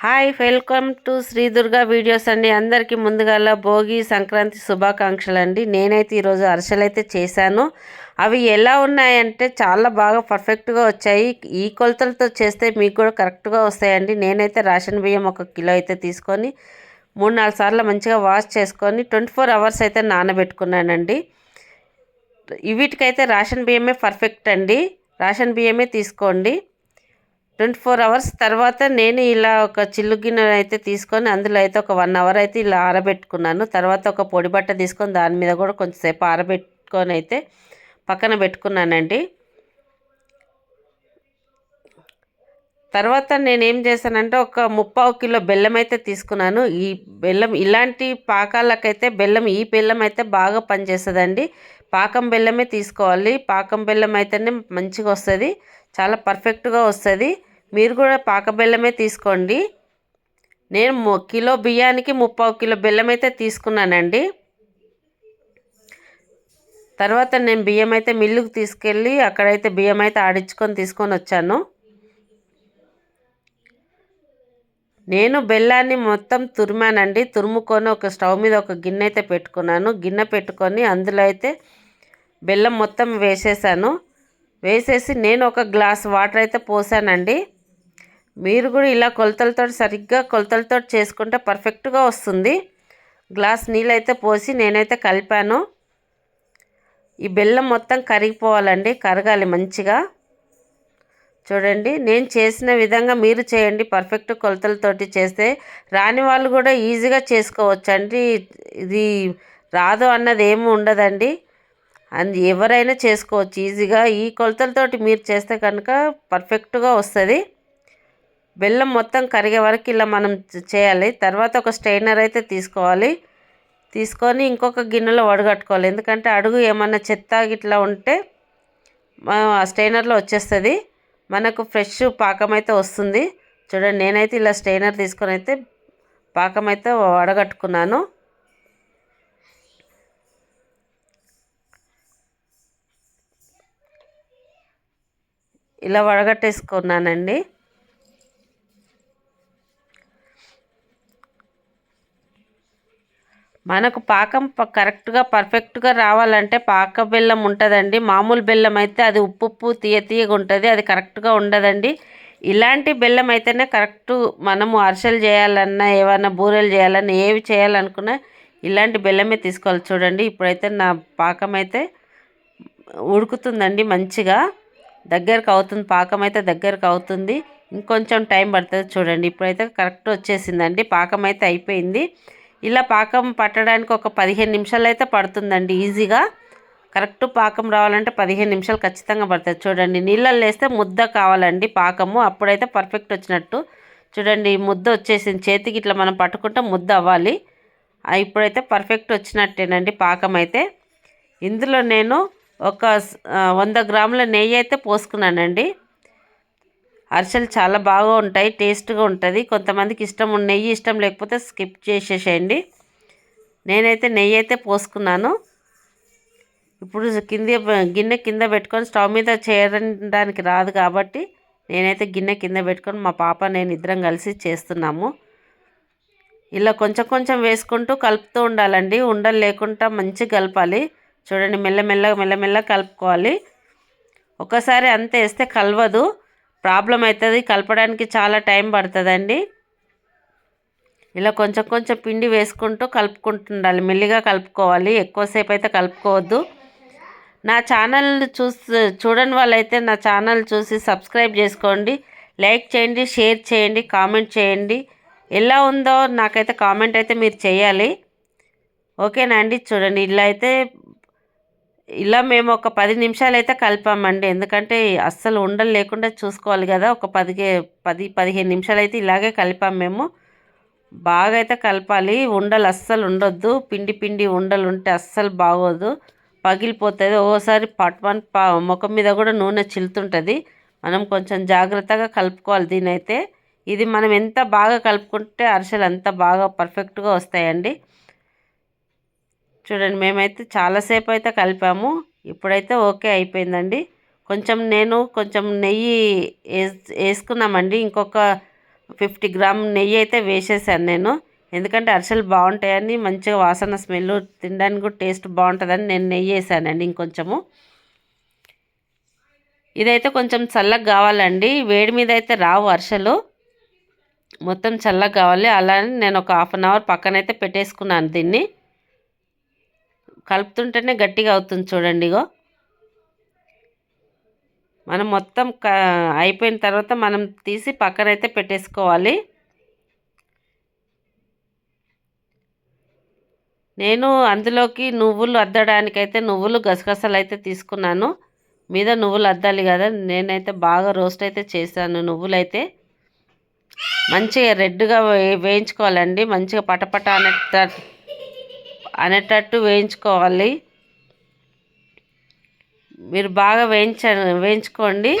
Hi welcome to Shri Durga videos అండి. అందరికీ ముందుగాల భోగి సంక్రాంతి శుభాకాంక్షలు అండి. నేనైతే ఈరోజు అరిసెలు అయితే చేశాను. అవి ఎలా ఉన్నాయంటే చాలా బాగా పర్ఫెక్ట్గా వచ్చాయి. ఈ కొలతలతో చేస్తే మీకు కూడా కరెక్ట్గా వస్తాయండి. నేనైతే రేషన్ బియ్యం 1 కిలో అయితే తీసుకొని 3-4 సార్లు మంచిగా వాష్ చేసుకొని 24 అవర్స్ అయితే నానబెట్టుకున్నానండి. వీటికైతే రేషన్ బియ్యమే పర్ఫెక్ట్ అండి. రేషన్ బియ్యమే తీసుకోండి. 24 అవర్స్ తర్వాత నేను ఇలా ఒక చిల్లు గిన్నె అయితే తీసుకొని అందులో అయితే ఒక 1 అవర్ అయితే ఇలా ఆరబెట్టుకున్నాను. తర్వాత ఒక పొడి బట్ట తీసుకొని దాని మీద కూడా కొంచెంసేపు ఆరబెట్టుకొని అయితే పక్కన పెట్టుకున్నానండి. తర్వాత నేనేం చేశానంటే ఒక 3/4 కిలో బెల్లం అయితే తీసుకున్నాను. ఈ బెల్లం ఇలాంటి పాకాలకైతే ఈ బెల్లం అయితే బాగా పనిచేస్తుందండి. పాకం బెల్లమే తీసుకోవాలి. పాకం బెల్లం అయితేనే మంచిగా వస్తుంది, చాలా పర్ఫెక్ట్గా వస్తుంది. మీరు కూడా పాక బెల్లమే తీసుకోండి. నేను కిలో బియ్యానికి 3/4 కిలో బెల్లం అయితే తీసుకున్నానండి. తర్వాత నేను బియ్యం అయితే మిల్లుకు తీసుకెళ్ళి అక్కడైతే బియ్యం అయితే ఆడించుకొని తీసుకొని వచ్చాను. నేను బెల్లాన్ని మొత్తం తురిమానండి. తురుముకొని ఒక స్టవ్ మీద ఒక గిన్నె అయితే పెట్టుకున్నాను. గిన్నె పెట్టుకొని అందులో అయితే బెల్లం మొత్తం వేసేసి నేను ఒక గ్లాస్ వాటర్ అయితే పోసానండి. మీరు కూడా ఇలా సరిగ్గా కొలతలతో చేసుకుంటే పర్ఫెక్ట్గా వస్తుంది. గ్లాస్ నీళ్ళు అయితే పోసి నేనైతే కలిపాను. ఈ బెల్లం మొత్తం కరిగిపోవాలండి, కరగాలి మంచిగా. చూడండి, నేను చేసిన విధంగా మీరు చేయండి. పర్ఫెక్ట్ కొలతలతోటి చేస్తే రాని వాళ్ళు కూడా ఈజీగా చేసుకోవచ్చండి. ఇది రాదు అన్నది ఏమి ఉండదండి. ఎవరైనా చేసుకోవచ్చు ఈజీగా. ఈ కొలతలతోటి మీరు చేస్తే కనుక పర్ఫెక్ట్గా వస్తుంది. బెల్లం మొత్తం కరిగే వరకు ఇలా మనం చేయాలి. తర్వాత ఒక స్ట్రైనర్ అయితే తీసుకొని ఇంకొక గిన్నెలో వడగట్టుకోవాలి. ఎందుకంటే అడుగు ఏమన్నా చెత్త గిట్లా ఉంటే ఆ స్ట్రైనర్లో వచ్చేస్తుంది, మనకు ఫ్రెష్ పాకం అయితే వస్తుంది. చూడండి, నేనైతే ఇలా స్ట్రైనర్ తీసుకొని అయితే పాకం అయితే వడగట్టుకున్నాను. ఇలా వడగట్టేసుకున్నానండి. మనకు పాకం కరెక్ట్గా పర్ఫెక్ట్గా రావాలంటే పాక బెల్లం ఉంటుందండి. మామూలు బెల్లం అయితే అది ఉప్పు తీయగా ఉంటుంది, అది కరెక్ట్గా ఉండదండి. ఇలాంటి బెల్లం అయితేనే కరెక్ట్. మనము అరిసెలు చేయాలన్నా ఏమైనా బూరెలు చేయాలన్నా ఏవి చేయాలనుకున్నా ఇలాంటి బెల్లమే తీసుకోవాలి. చూడండి, ఇప్పుడైతే నా పాకం అయితే ఉడుకుతుందండి, మంచిగా దగ్గరకు అవుతుంది. పాకం అయితే దగ్గరకు అవుతుంది, ఇంకొంచెం టైం పడుతుంది. చూడండి, ఇప్పుడైతే కరెక్ట్ వచ్చేసిందండి, పాకం అయితే అయిపోయింది. ఇలా పాకం పట్టడానికి ఒక 15 నిమిషాలు అయితే పడుతుందండి. ఈజీగా కరెక్ట్ పాకం రావాలంటే 15 నిమిషాలు ఖచ్చితంగా పడుతుంది. చూడండి, నీళ్ళల్లో వేస్తే ముద్ద కావాలండి పాకము, అప్పుడైతే పర్ఫెక్ట్ వచ్చినట్టు. చూడండి, ముద్ద వచ్చేసింది. చేతికి ఇట్లా మనం పట్టుకుంటే ముద్ద అవ్వాలి. ఇప్పుడైతే పర్ఫెక్ట్ వచ్చినట్టేనండి పాకం అయితే. ఇందులో నేను ఒక 100 గ్రాముల నెయ్యి అయితే పోసుకున్నానండి. అరిసెలు చాలా బాగా ఉంటాయి, టేస్ట్గా ఉంటుంది. కొంతమందికి నెయ్యి ఇష్టం లేకపోతే స్కిప్ చేసేసేయండి. నేనైతే నెయ్యి అయితే పోసుకున్నాను. ఇప్పుడు గిన్నె కింద పెట్టుకొని స్టవ్ మీద చేయడానికి రాదు కాబట్టి నేనైతే గిన్నె కింద పెట్టుకొని మా పాప నేను ఇద్దరం కలిసి చేస్తున్నాము. ఇలా కొంచెం కొంచెం వేసుకుంటూ కలుపుతూ ఉండాలండి, ఉండలు లేకుండా మంచిగా కలపాలి. చూడండి, మెల్లమెల్లగా కలుపుకోవాలి. ఒకసారి అంతే వేస్తే కలవదు, ప్రాబ్లం అవుతుంది. కలపడానికి చాలా టైం పడుతుందండి. ఇలా కొంచెం కొంచెం పిండి వేసుకుంటూ కలుపుకుంటుండాలి, మెల్లిగా కలుపుకోవాలి, ఎక్కువసేపు అయితే కలుపుకోవద్దు. నా ఛానల్ చూడని వాళ్ళైతే నా ఛానల్ చూసి సబ్స్క్రైబ్ చేసుకోండి, లైక్ చేయండి, షేర్ చేయండి, కామెంట్ చేయండి. ఎలా ఉందో నాకైతే కామెంట్ అయితే మీరు చేయాలి, ఓకేనా అండి. చూడండి, ఇలా మేము ఒక 10 నిమిషాలు అయితే కలిపామండి. ఎందుకంటే అస్సలు ఉండలు లేకుండా చూసుకోవాలి కదా. ఒక 10-15 నిమిషాలు అయితే ఇలాగే కలిపాము మేము. బాగా అయితే కలపాలి, ఉండలు అస్సలు ఉండొద్దు. పిండి ఉండలు ఉంటే అస్సలు బాగోదు, పగిలిపోతుంది. ఒక్కోసారి ముఖం మీద కూడా నూనె చిల్లుతుంటుంది. మనం కొంచెం జాగ్రత్తగా కలుపుకోవాలి దీనైతే. ఇది మనం ఎంత బాగా కలుపుకుంటే అరిసెలు అంత బాగా పర్ఫెక్ట్గా వస్తాయండి. చూడండి, మేమైతే చాలాసేపు అయితే కలిపాము. ఇప్పుడైతే ఓకే అయిపోయిందండి. నేను కొంచెం నెయ్యి వేసుకున్నామండి. ఇంకొక 50 గ్రామ్ నెయ్యి అయితే వేసేసాను నేను. ఎందుకంటే అరిసెలు బాగుంటాయని, మంచిగా వాసన స్మెల్ తినడానికి కూడా టేస్ట్ బాగుంటుందని నేను నెయ్యి వేసానండి ఇంకొంచెము. ఇదైతే కొంచెం చల్లగా కావాలండి, వేడి మీద అయితే రావు అరిసెలు, మొత్తం చల్లగా కావాలి. అలానే నేను ఒక హాఫ్ అన్ అవర్ పక్కనైతే పెట్టేసుకున్నాను. దీన్ని కలుపుతుంటేనే గట్టిగా అవుతుంది చూడండి. ఇగో మనం మొత్తం అయిపోయిన తర్వాత మనం తీసి పక్కనైతే పెట్టేసుకోవాలి. నేను అందులోకి నువ్వులు అద్దడానికైతే నువ్వులు గసగసాలు అయితే తీసుకున్నాను. మీద నువ్వులు అద్దాలి కదా, నేనైతే బాగా రోస్ట్ అయితే చేశాను. నువ్వులైతే మంచిగా రెడ్గా వేయించుకోవాలండి, మంచిగా పటపట అనేటట్టు వేయించుకోవాలి. మీరు బాగా వేయించుకోండి.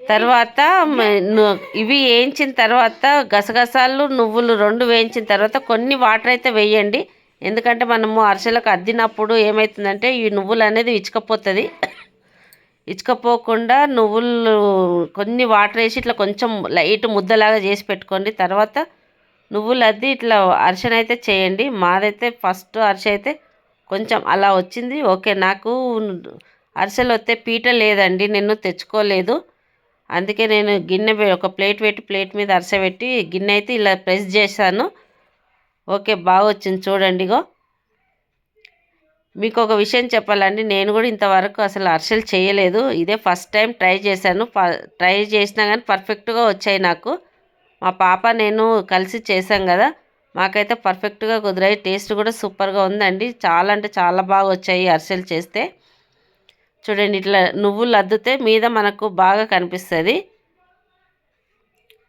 తర్వాత ఇవి వేయించిన తర్వాత గసగసాలు నువ్వులు 2 వేయించిన తర్వాత కొన్ని వాటర్ అయితే వేయండి. ఎందుకంటే మనము అరిసెలకు అద్దినప్పుడు ఏమవుతుందంటే ఈ నువ్వులు అనేది ఇచ్చుకపోతుంది. ఇచ్చుకపోకుండా నువ్వులు కొన్ని వాటర్ వేసి ఇట్లా కొంచెం లైట్ ముద్దలాగా చేసి పెట్టుకోండి. తర్వాత నువ్వులు అద్ది ఇట్లా అరిసెను అయితే చేయండి. మాదైతే ఫస్ట్ అరిసె అయితే కొంచెం అలా వచ్చింది. ఓకే, నాకు అరిసెలు వస్తే పీట లేదండి, నేను తెచ్చుకోలేదు. అందుకే నేను గిన్నె ఒక ప్లేట్ పెట్టి ప్లేట్ మీద అరిసె పెట్టి గిన్నె అయితే ఇలా ప్రెస్ చేశాను. ఓకే, బాగా వచ్చింది చూడండి. ఇగో మీకు ఒక విషయం చెప్పాలండి, నేను కూడా ఇంతవరకు అసలు అరిసెలు చేయలేదు. ఇదే ఫస్ట్ టైం ట్రై చేశాను. ట్రై చేసినా కానీ పర్ఫెక్ట్గా వచ్చాయి నాకు. మా పాప నేను కలిసి చేసాం కదా, మాకైతే పర్ఫెక్ట్గా కుదిరాయి. టేస్ట్ కూడా సూపర్గా ఉందండి. చాలా అంటే చాలా బాగా వచ్చాయి అరిసెలు చేస్తే. చూడండి, ఇట్లా నువ్వులు అద్దితే మీద మనకు బాగా కనిపిస్తుంది,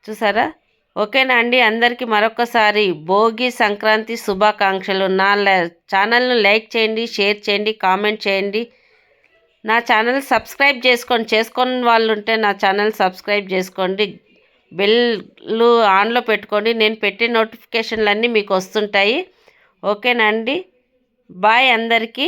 చూసారా? ఓకేనా అండి, అందరికీ మరొకసారి భోగి సంక్రాంతి శుభాకాంక్షలు. నా ఛానల్ను లైక్ చేయండి, షేర్ చేయండి, కామెంట్ చేయండి. నా ఛానల్ సబ్స్క్రైబ్ చేసుకొని వాళ్ళు ఉంటే నా ఛానల్ సబ్స్క్రైబ్ చేసుకోండి. బెల్లు ఆన్లో పెట్టుకోండి, నేను పెట్టే నోటిఫికేషన్లు అన్నీ మీకు వస్తుంటాయి. ఓకేనా అండి, బాయ్ అందరికీ.